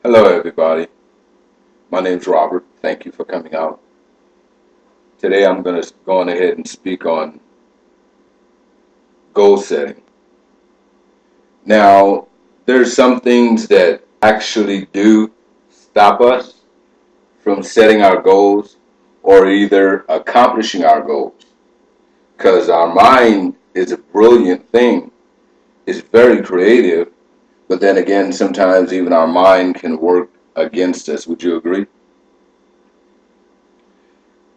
Hello, everybody. My name's Robert. Thank you for coming out. Today, I'm going to go on ahead and speak on goal setting. Now, there's some things that actually do stop us from setting our goals or either accomplishing our goals because our mind is a brilliant thing. It's very creative, but then again, sometimes even our mind can work against us. Would you agree?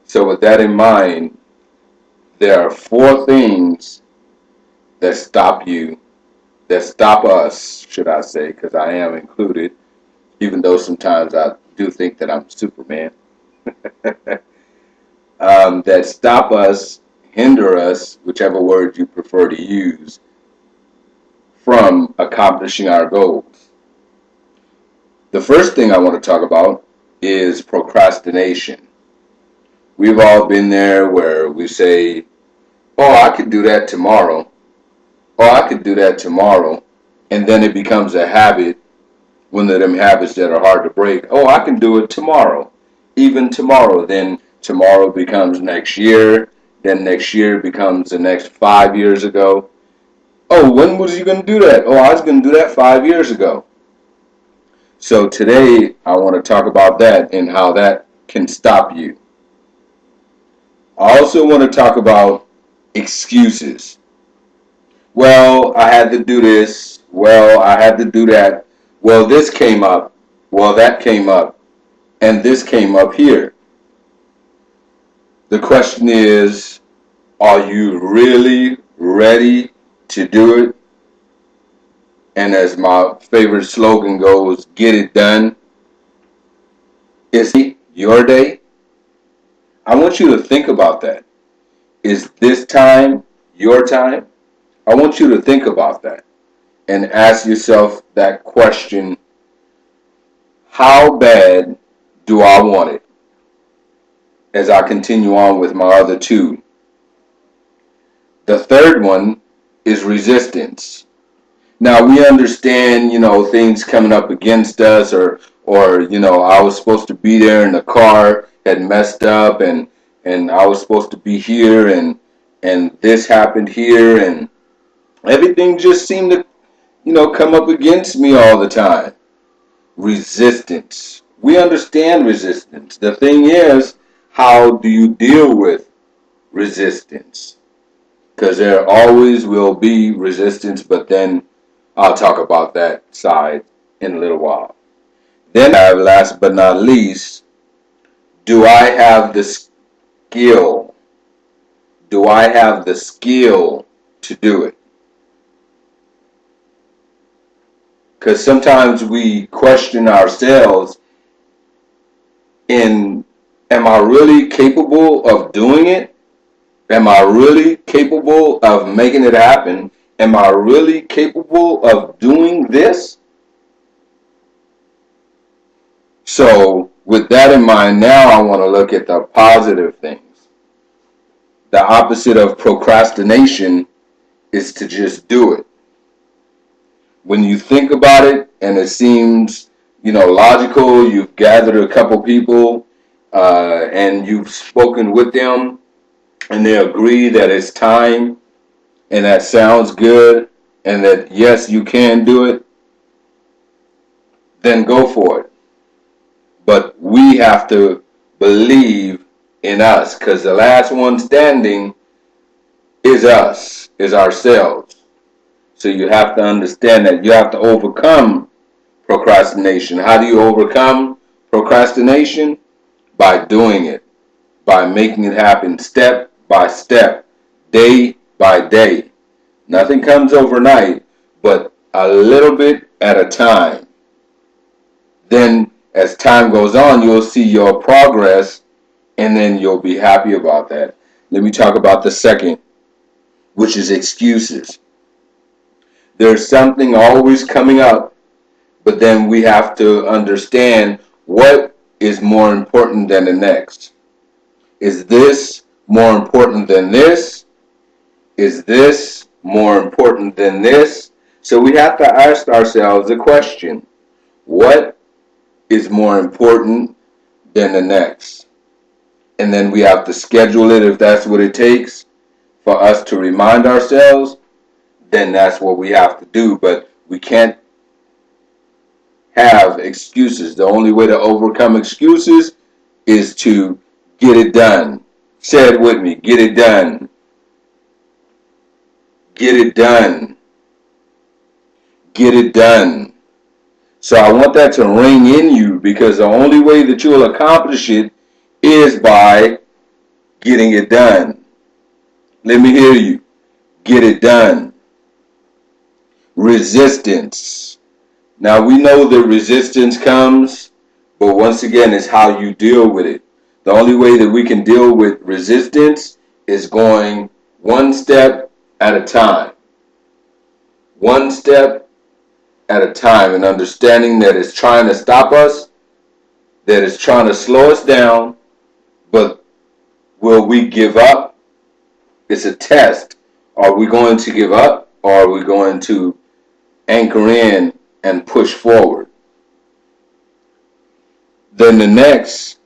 So, with that in mind, there are four things that stop you, that stop us, should I say, because I am included, even though sometimes I do think that I'm Superman, that stop us, hinder us, whichever word you prefer to use, from accomplishing our goals. The first thing I want to talk about is procrastination. We've all been there where we say, oh, I could do that tomorrow. Oh, I could do that tomorrow. And then it becomes a habit, one of them habits that are hard to break. Oh, I can do it tomorrow. Even tomorrow. Then tomorrow becomes next year. Then next year becomes the next 5 years ago. Oh, when was you going to do that? Oh, I was going to do that 5 years ago. So today I want to talk about that and how that can stop you. I also want to talk about excuses. Well, I had to do this. Well, I had to do that. Well, this came up. Well, that came up. And this came up here. The question is, are you really ready to do it? And as my favorite slogan goes, get it done. Is it your day? I want you to think about that. Is this time your time? I want you to think about that and ask yourself that question, how bad do I want it? As I continue on with my other two. The third one is resistance. Now we understand, things coming up against us or I was supposed to be there and the car had messed up and I was supposed to be here and this happened here and everything just seemed to, come up against me all the time. Resistance. We understand resistance. The thing is, how do you deal with resistance? Because there always will be resistance, but then I'll talk about that side in a little while. Then I have, last but not least, do I have the skill? Do I have the skill to do it? Because sometimes we question ourselves in, am I really capable of doing it? Am I really capable of making it happen? Am I really capable of doing this? So with that in mind, now I want to look at the positive things. The opposite of procrastination is to just do it. When you think about it and it seems, logical, you've gathered a couple people and you've spoken with them and they agree that it's time and that sounds good and that yes, you can do it, then go for it. But we have to believe in us because the last one standing is us, is ourselves. So you have to understand that you have to overcome procrastination. How do you overcome procrastination? By doing it, by making it happen step by step, day by day. Nothing comes overnight, but a little bit at a time. Then as time goes on, you'll see your progress and then you'll be happy about that. Let me talk about the second, which is excuses. There's something always coming up, but then we have to understand what is more important than the next. Is this more important than this? Is this more important than this? So we have to ask ourselves the question, what is more important than the next. And then we have to schedule it if that's what it takes for us to remind ourselves, then that's what we have to do. But we can't have excuses. The only way to overcome excuses is to get it done. Say it with me. Get it done. Get it done. Get it done. So I want that to ring in you, because the only way that you'll accomplish it is by getting it done. Let me hear you. Get it done. Resistance. Now we know that resistance comes, but once again, it's how you deal with it. The only way that we can deal with resistance is going one step at a time. One step at a time, and understanding that it's trying to stop us, that it's trying to slow us down, but will we give up? It's a test. Are we going to give up, or are we going to anchor in and push forward? Then the next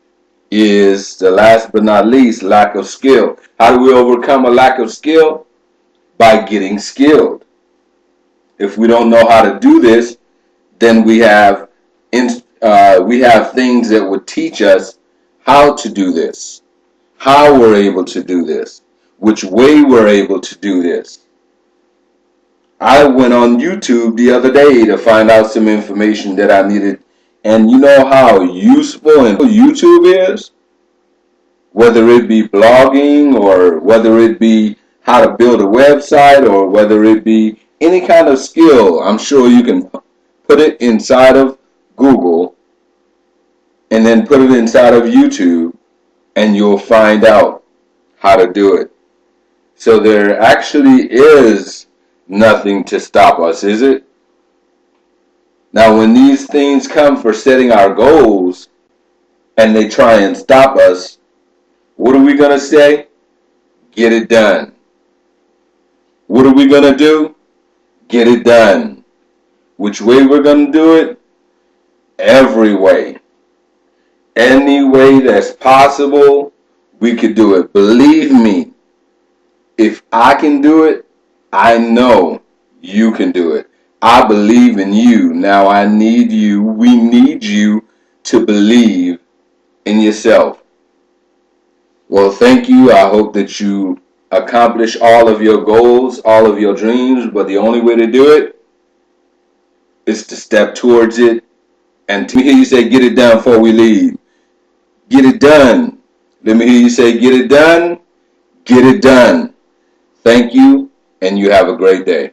is, the last but not least, lack of skill. How do we overcome a lack of skill? By getting skilled. If we don't know how to do this, then we have things that would teach us how to do this, how we're able to do this, which way we're able to do this. I went on YouTube the other day to find out some information that I needed, and you know how useful YouTube is? Whether it be blogging, or whether it be how to build a website, or whether it be any kind of skill, I'm sure you can put it inside of Google and then put it inside of YouTube, and you'll find out how to do it. So there actually is nothing to stop us, is it? Now, when these things come for setting our goals and they try and stop us, what are we going to say? Get it done. What are we going to do? Get it done. Which way we're going to do it? Every way. Any way that's possible, we could do it. Believe me, if I can do it, I know you can do it. I believe in you. Now I need you. We need you to believe in yourself. Well, thank you. I hope that you accomplish all of your goals, all of your dreams, but the only way to do it is to step towards it. And to hear you say, get it done before we leave. Get it done. Let me hear you say, get it done. Get it done. Thank you, and you have a great day.